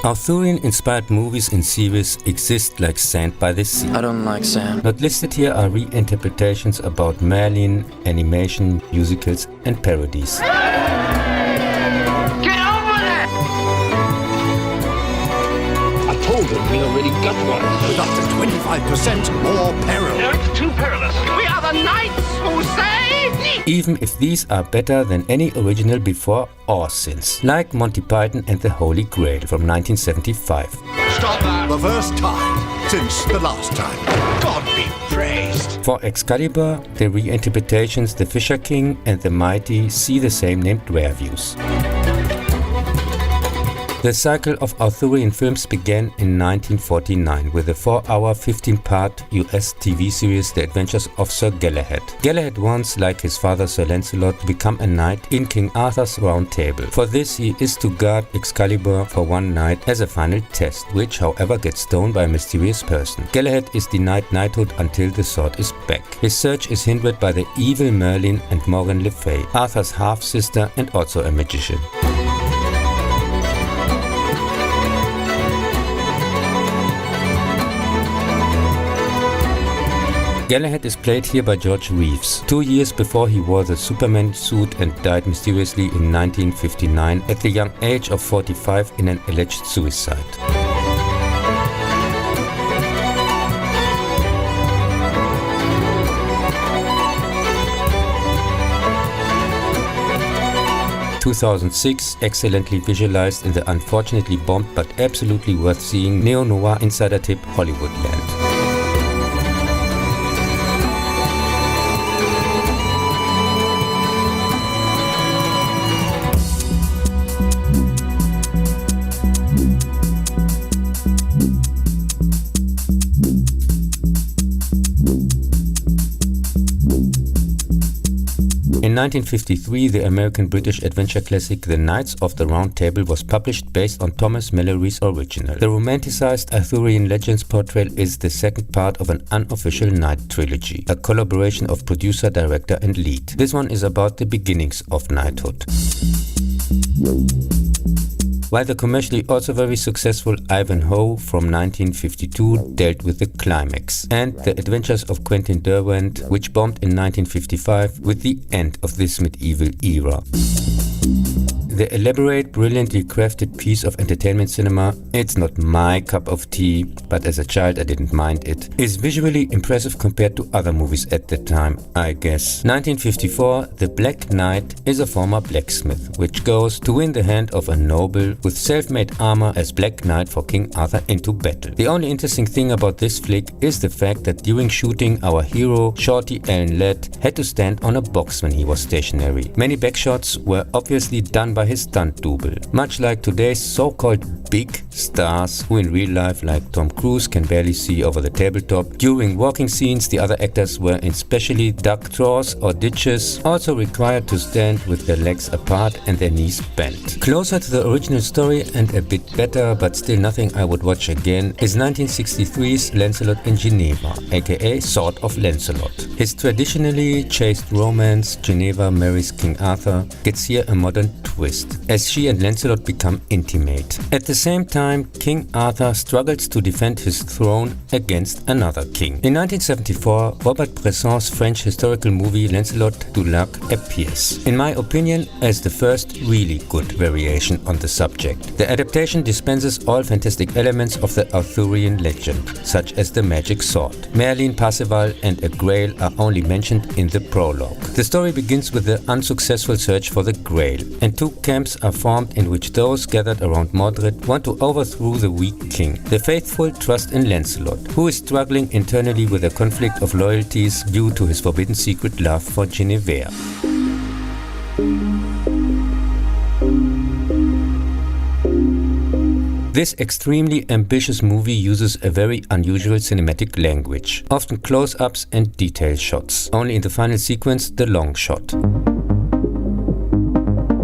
Arthurian-inspired movies and series exist like sand by the sea. I don't like sand. Not listed here are reinterpretations about Merlin, animation, musicals and parodies. Get over there! I told him we already got one. With up to 25% more peril. No, it's too perilous. We are the knights who say... Even if these are better than any original before or since, like Monty Python and the Holy Grail from 1975. Stop that! The first time since the last time. God be praised! For Excalibur, the reinterpretations The Fisher King and the Mighty see the same named werewolves. The cycle of Arthurian films began in 1949 with the 4-hour 15-part US TV series The Adventures of Sir Galahad. Galahad wants, like his father Sir Lancelot, to become a knight in King Arthur's Round Table. For this he is to guard Excalibur for one night as a final test, which however gets stolen by a mysterious person. Galahad is denied knighthood until the sword is back. His search is hindered by the evil Merlin and Morgan Le Fay, Arthur's half-sister and also a magician. Galahad is played here by George Reeves, 2 years before he wore the Superman suit and died mysteriously in 1959 at the young age of 45 in an alleged suicide. In 2006, excellently visualized in the unfortunately bombed but absolutely worth seeing neo-noir insider tip Hollywoodland. In 1953, the American-British adventure classic The Knights of the Round Table was published based on Thomas Mallory's original. The romanticized Arthurian legends portrayal is the second part of an unofficial knight trilogy, a collaboration of producer, director and lead. This one is about the beginnings of knighthood. While the commercially also very successful Ivanhoe from 1952 dealt with the climax, and The Adventures of Quentin Derwent, which bombed in 1955 with the end of this medieval era. The elaborate, brilliantly crafted piece of entertainment cinema, it's not my cup of tea, but as a child I didn't mind it, is visually impressive compared to other movies at the time, I guess. 1954, The Black Knight is a former blacksmith, which goes to win the hand of a noble with self-made armor as Black Knight for King Arthur into battle. The only interesting thing about this flick is the fact that during shooting our hero, Shorty Alan Ladd, had to stand on a box when he was stationary. Many backshots were obviously done by his stunt double, much like today's so-called big stars who in real life, like Tom Cruise, can barely see over the tabletop. During walking scenes, the other actors were in specially dug drawers or ditches, also required to stand with their legs apart and their knees bent. Closer to the original story and a bit better, but still nothing I would watch again, is 1963's Lancelot in Geneva, aka Sword of Lancelot. His traditionally chaste romance, Geneva marries King Arthur, gets here a modern twist. first, as she and Lancelot become intimate. At the same time, King Arthur struggles to defend his throne against another king. In 1974, Robert Bresson's French historical movie Lancelot du Lac appears, in my opinion, as the first really good variation on the subject. The adaptation dispenses all fantastic elements of the Arthurian legend, such as the magic sword. Merlin, Parzival and a Grail are only mentioned in the prologue. The story begins with the unsuccessful search for the Grail, and two camps are formed in which those gathered around Mordred want to overthrow the weak king. The faithful trust in Lancelot, who is struggling internally with a conflict of loyalties due to his forbidden secret love for Guinevere. This extremely ambitious movie uses a very unusual cinematic language, often close-ups and detail shots, only in the final sequence the long shot.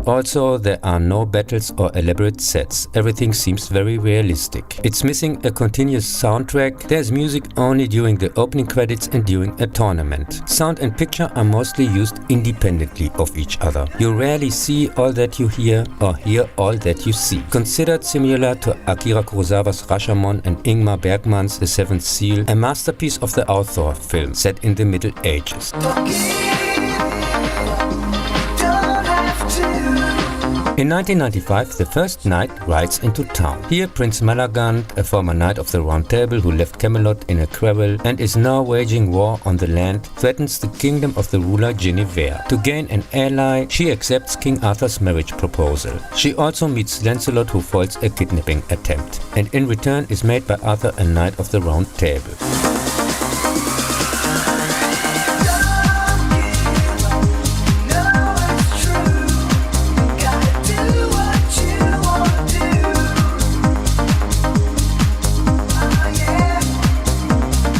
Also, there are no battles or elaborate sets, everything seems very realistic. It's missing a continuous soundtrack, there's music only during the opening credits and during a tournament. Sound and picture are mostly used independently of each other. You rarely see all that you hear or hear all that you see. Considered similar to Akira Kurosawa's Rashomon and Ingmar Bergman's The Seventh Seal, a masterpiece of the author film set in the Middle Ages. In 1995, the first knight rides into town. Here Prince Malagant, a former knight of the Round Table who left Camelot in a quarrel and is now waging war on the land, threatens the kingdom of the ruler Guinevere. To gain an ally, she accepts King Arthur's marriage proposal. She also meets Lancelot, who foils a kidnapping attempt, and in return is made by Arthur a knight of the Round Table.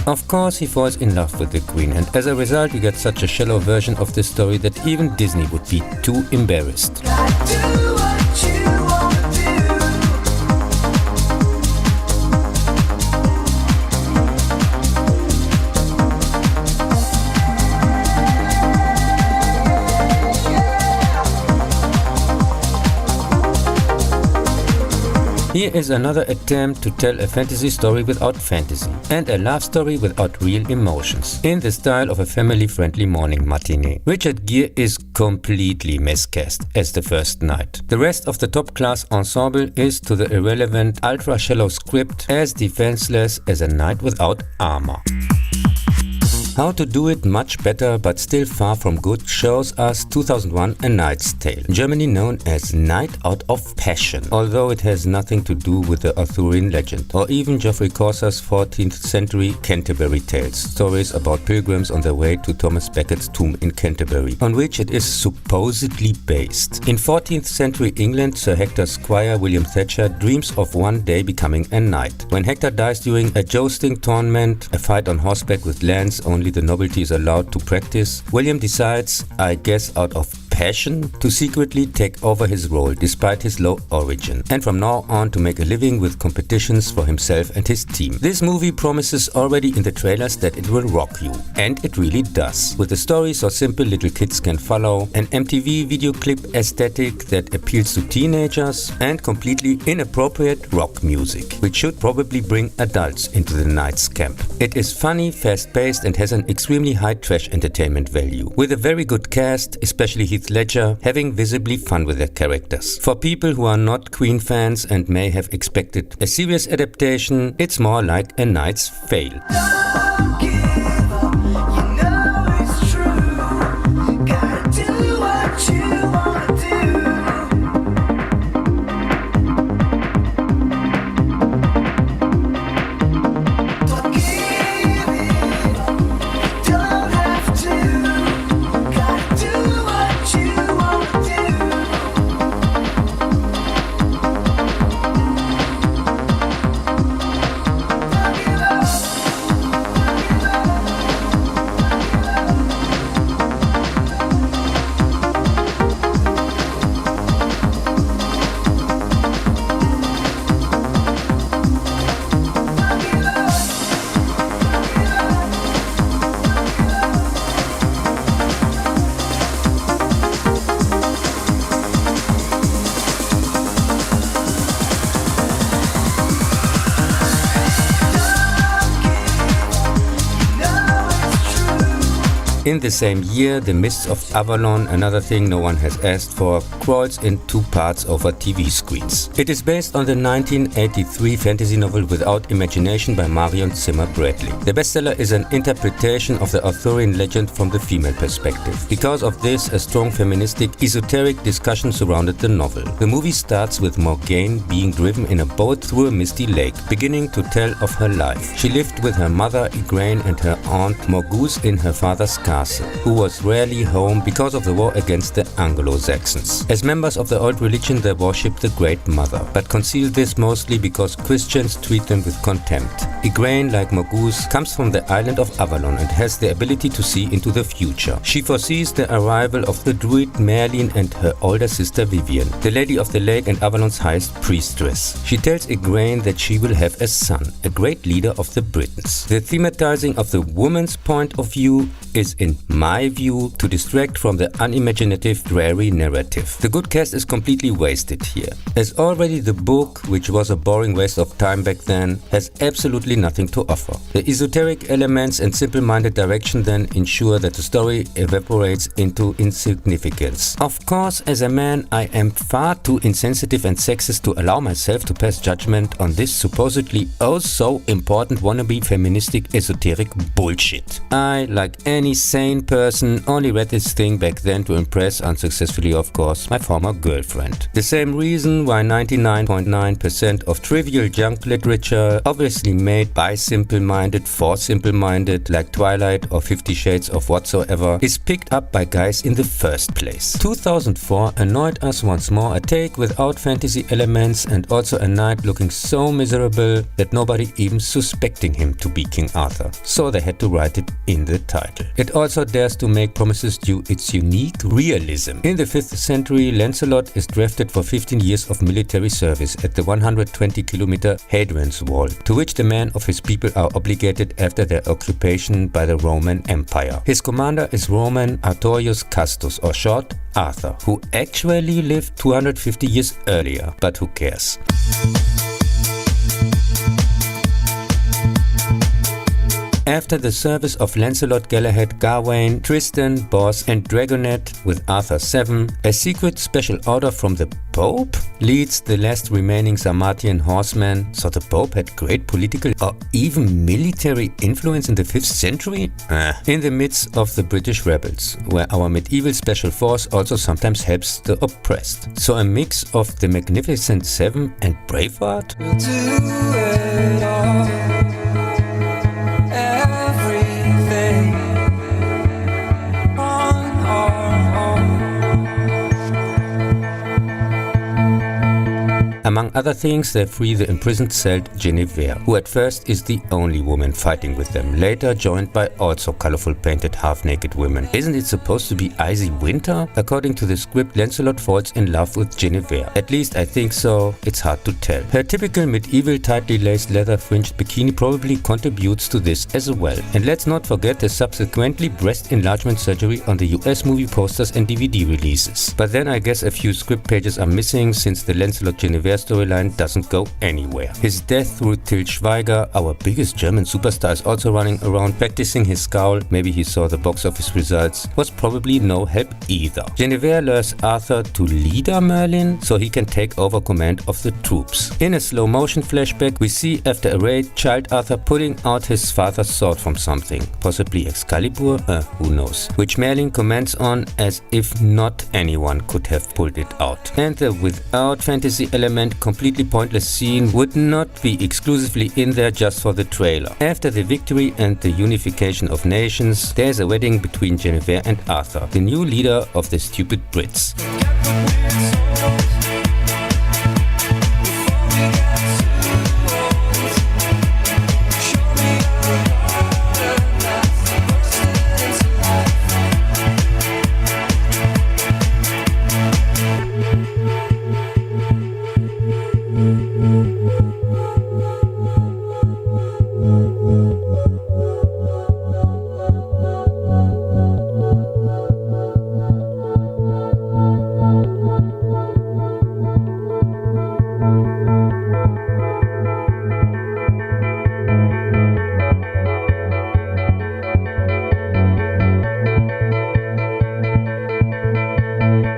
Of course, he falls in love with the queen, and as a result you get such a shallow version of the story that even Disney would be too embarrassed. Here is another attempt to tell a fantasy story without fantasy, and a love story without real emotions, in the style of a family-friendly morning matinee. Richard Gere is completely miscast as the first knight. The rest of the top-class ensemble is, to the irrelevant, ultra-shallow script, as defenseless as a knight without armor. How to do it much better but still far from good shows us 2001 A Knight's Tale, Germany known as Knight Out of Passion, although it has nothing to do with the Arthurian legend, or even Geoffrey Chaucer's 14th century Canterbury Tales, stories about pilgrims on their way to Thomas Becket's tomb in Canterbury, on which it is supposedly based. In 14th century England, Sir Hector's squire William Thatcher dreams of one day becoming a knight. When Hector dies during a jousting tournament, a fight on horseback with lance only the nobility is allowed to practice, William decides, I guess out of passion, to secretly take over his role despite his low origin, and from now on to make a living with competitions for himself and his team. This movie promises already in the trailers that it will rock you, and it really does, with a story so simple little kids can follow, an MTV video clip aesthetic that appeals to teenagers, and completely inappropriate rock music, which should probably bring adults into the Knights camp. It is funny, fast-paced and has an extremely high trash entertainment value, with a very good cast, especially Heath Ledger, having visibly fun with their characters. For people who are not Queen fans and may have expected a serious adaptation, it's more like a Knight's fail. In the same year, The Mists of Avalon, Another Thing No One Has Asked For, crawls in 2 parts over TV screens. It is based on the 1983 fantasy novel Without Imagination by Marion Zimmer Bradley. The bestseller is an interpretation of the Arthurian legend from the female perspective. Because of this, a strong feministic, esoteric discussion surrounded the novel. The movie starts with Morgane being driven in a boat through a misty lake, beginning to tell of her life. She lived with her mother Igraine and her aunt Morgause in her father's castle, who was rarely home because of the war against the Anglo-Saxons. As members of the old religion, they worship the Great Mother, but conceal this mostly because Christians treat them with contempt. Igraine, like Morgause, comes from the island of Avalon and has the ability to see into the future. She foresees the arrival of the druid Merlin and her older sister Vivian, the Lady of the Lake and Avalon's highest priestess. She tells Igraine that she will have a son, a great leader of the Britons. The thematizing of the woman's point of view is, in my view, to distract from the unimaginative, dreary narrative. The good cast is completely wasted here, as already the book, which was a boring waste of time back then, has absolutely nothing to offer. The esoteric elements and simple-minded direction then ensure that the story evaporates into insignificance. Of course, as a man, I am far too insensitive and sexist to allow myself to pass judgment on this supposedly oh so important wannabe feministic esoteric bullshit. I, like any sane person, only read this thing back then to impress, unsuccessfully of course, my former girlfriend. The same reason why 99.9% of trivial junk literature, obviously made by simple-minded for simple-minded, like Twilight or 50 Shades of whatsoever, is picked up by guys in the first place. 2004 annoyed us once more, a take without fantasy elements and also a knight looking so miserable that nobody even suspecting him to be King Arthur. So they had to write it in the title. It also dares to make promises due its unique realism. In the 5th century, Lancelot is drafted for 15 years of military service at the 120-kilometer Hadrian's Wall, to which the men of his people are obligated after their occupation by the Roman Empire. His commander is Roman Artorius Castus, or short, Arthur, who actually lived 250 years earlier, but who cares? After the service of Lancelot, Galahad, Gawain, Tristan, Bors and Dragonet with Arthur 7, a secret special order from the Pope leads the last remaining Sarmatian horsemen. So the Pope had great political or even military influence in the 5th century? In the midst of the British rebels, where our medieval special force also sometimes helps the oppressed. So a mix of the Magnificent Seven and Braveheart? We'll do it all. Among other things, they free the imprisoned Celt Guinevere, who at first is the only woman fighting with them, later joined by also colorful painted half-naked women. Isn't it supposed to be icy winter? According to the script, Lancelot falls in love with Guinevere. At least I think so, it's hard to tell. Her typical medieval tightly laced leather-fringed bikini probably contributes to this as well. And let's not forget the subsequently breast enlargement surgery on the US movie posters and DVD releases. But then I guess a few script pages are missing, since the Lancelot Guinevere storyline doesn't go anywhere. His death through Til Schweiger, our biggest German superstar, is also running around practicing his scowl. Maybe he saw the box office results. Was probably no help either. Guinevere lures Arthur to leader Merlin so he can take over command of the troops. In a slow motion flashback, we see after a raid, child Arthur pulling out his father's sword from something, possibly Excalibur, who knows, which Merlin comments on as if not anyone could have pulled it out. And the without fantasy element completely pointless scene would not be exclusively in there just for the trailer. After the victory and the unification of nations, there is a wedding between Guinevere and Arthur, the new leader of the stupid Brits.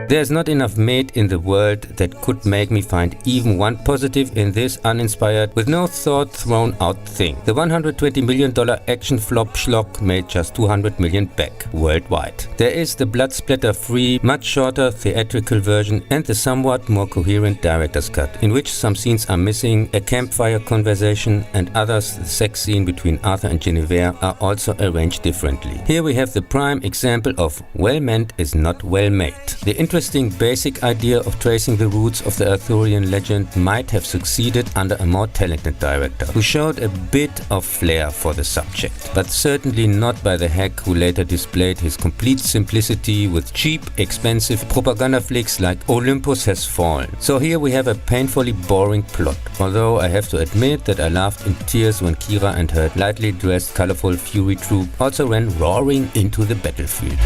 There's not enough made in the world that could make me find even one positive in this uninspired, with no thought thrown out thing. The $120 million action flop schlock made just 200 million back worldwide. There is the blood splatter free, much shorter theatrical version and the somewhat more coherent director's cut, in which some scenes are missing, a campfire conversation, and others, the sex scene between Arthur and Guinevere, are also arranged differently. Here we have the prime example of well meant is not well made. The interesting basic idea of tracing the roots of the Arthurian legend might have succeeded under a more talented director, who showed a bit of flair for the subject, but certainly not by the hack who later displayed his complete simplicity with cheap, expensive propaganda flicks like Olympus Has Fallen. So here we have a painfully boring plot, although I have to admit that I laughed in tears when Kira and her lightly dressed colorful Fury troop also ran roaring into the battlefield.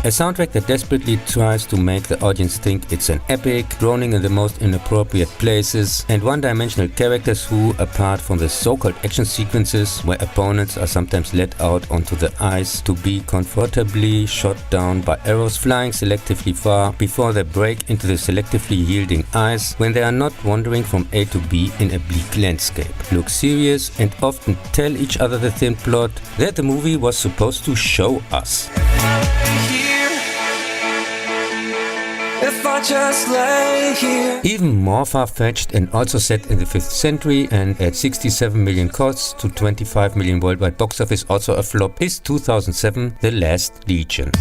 A soundtrack that desperately tries to make the audience think it's an epic, droning in the most inappropriate places, and one-dimensional characters who, apart from the so-called action sequences where opponents are sometimes let out onto the ice to be comfortably shot down by arrows flying selectively far before they break into the selectively yielding ice when they are not wandering from A to B in a bleak landscape, look serious and often tell each other the thin plot that the movie was supposed to show us. If I just lay here. Even more far-fetched and also set in the 5th century and at 67 million costs to 25 million worldwide box office, also a flop, is 2007 The Last Legion.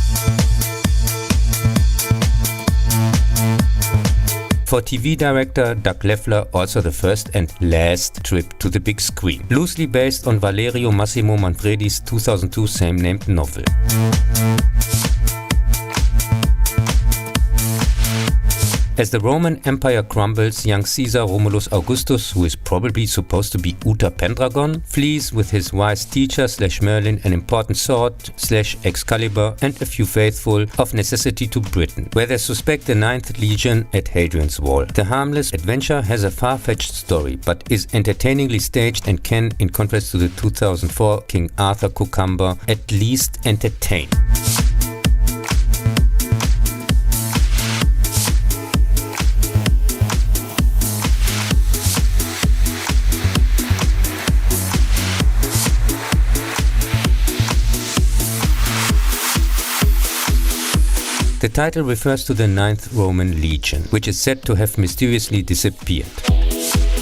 For TV director Doug Lefler, also the first and last trip to the big screen, loosely based on Valerio Massimo Manfredi's 2002 same-named novel. As the Roman Empire crumbles, young Caesar Romulus Augustus, who is probably supposed to be Uther Pendragon, flees with his wise teacher / Merlin an important sword / Excalibur and a few faithful of necessity to Britain, where they suspect the 9th Legion at Hadrian's Wall. The harmless adventure has a far-fetched story, but is entertainingly staged and can, in contrast to the 2004 King Arthur cucumber, at least entertain. The title refers to the 9th Roman Legion, which is said to have mysteriously disappeared.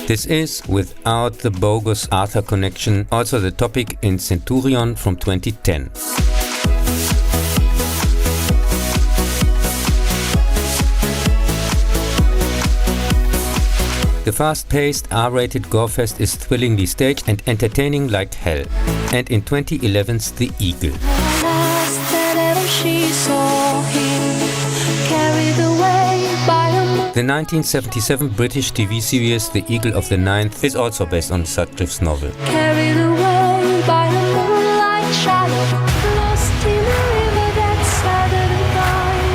This is, without the bogus Arthur connection, also the topic in Centurion from 2010. The fast-paced, R-rated gorefest is thrillingly staged and entertaining like hell. And in 2011's The Eagle. The 1977 British TV series The Eagle of the Ninth is also based on Sutcliffe's novel. Carried away by a moonlight shadow, lost in a river that's sadder than mine.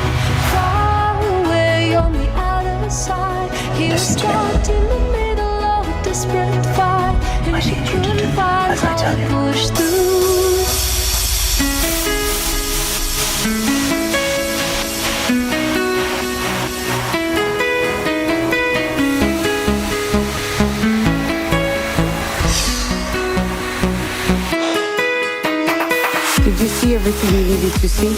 Far away on the other side, he was trapped in the middle of a desperate fight, and she couldn't find how to push through. Did you see everything you needed to see?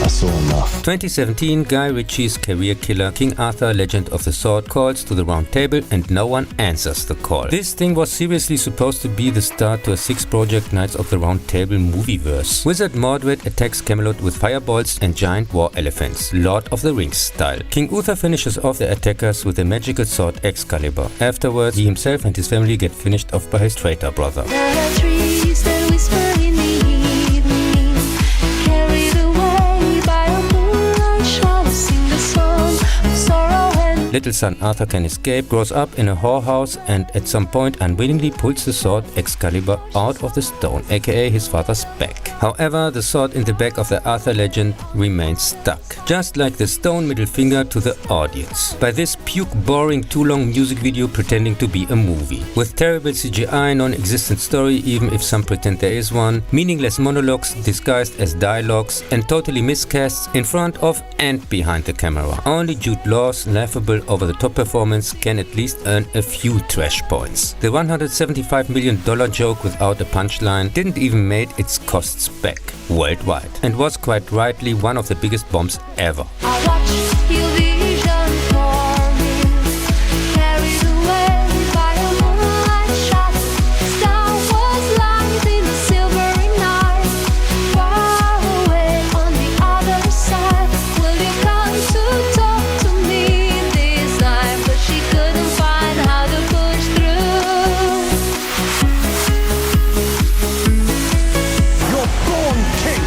I saw enough. 2017, Guy Ritchie's career killer King Arthur Legend of the Sword calls to the round table and no one answers the call. This thing was seriously supposed to be the start to a 6-project Knights of the Round Table movieverse. Wizard Mordred attacks Camelot with fireballs and giant war elephants, Lord of the Rings style. King Uther finishes off the attackers with the magical sword Excalibur. Afterwards, he himself and his family get finished off by his traitor brother. There are trees that whisper in the evening, carried away by a moonlight shadow, sing the song of sorrow and Little son Arthur can escape, grows up in a whorehouse, and at some point unwillingly pulls the sword Excalibur out of the stone, aka his father's back. However, the sword in the back of the Arthur legend remains stuck, just like the stone middle finger to the audience. By this puke boring too long music video pretending to be a movie. With terrible CGI, non-existent story even if some pretend there is one, meaningless monologues disguised as dialogues, and totally miscasts in front of and behind the camera. Only Jude Law's laughable over-the-top performance can at least earn a few trash points. The $175 million joke without a punchline didn't even make its costs back worldwide, and was quite rightly one of the biggest bombs ever. I watch your vision for me, carried away by a moonlight shot. Star was light in a silvery night, far away on the other side. Will you come to talk to me this night? But she couldn't find how to push through. You're born king!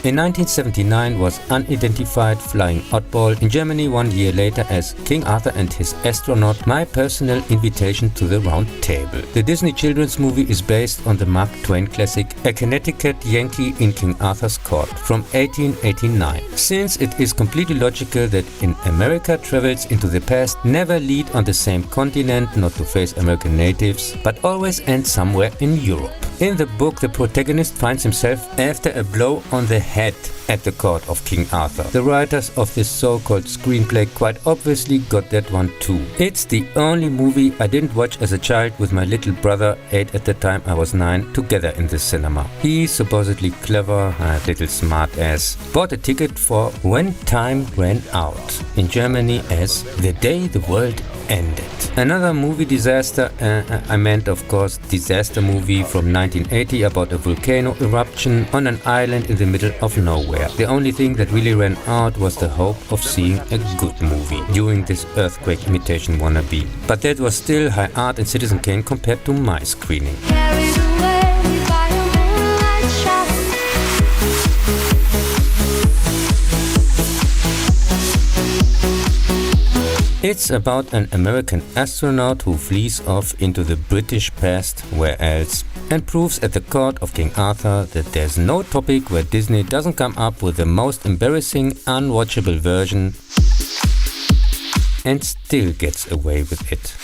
In 1979 was Unidentified Flying Oddball in Germany 1 year later as King Arthur and His Astronaut, My Personal Invitation to the Round Table. The Disney children's movie is based on the Mark Twain classic A Connecticut Yankee in King Arthur's Court from 1889. Since it is completely logical that in America travels into the past never lead on the same continent, not to face American natives, but always end somewhere in Europe. In the book, the protagonist finds himself after a blow on the head at the court of King Arthur. The writers of this so-called screenplay quite obviously got that one too. It's the only movie I didn't watch as a child with my little brother, 8 at the time, I was 9, together in the cinema. He, supposedly clever, little smart ass, bought a ticket for When Time Ran Out in Germany as The Day the World Ended. Another movie disaster, I meant of course disaster movie from 1980 about a volcano eruption on an island in the middle of nowhere. The only thing that really ran out was the hope of seeing a good movie during this earthquake imitation wannabe. But that was still high art in Citizen Kane compared to my screening. Carried away by a moonlight shot. It's about an American astronaut who flees off into the British past, where else, and proves at the court of King Arthur that there's no topic where Disney doesn't come up with the most embarrassing, unwatchable version and still gets away with it.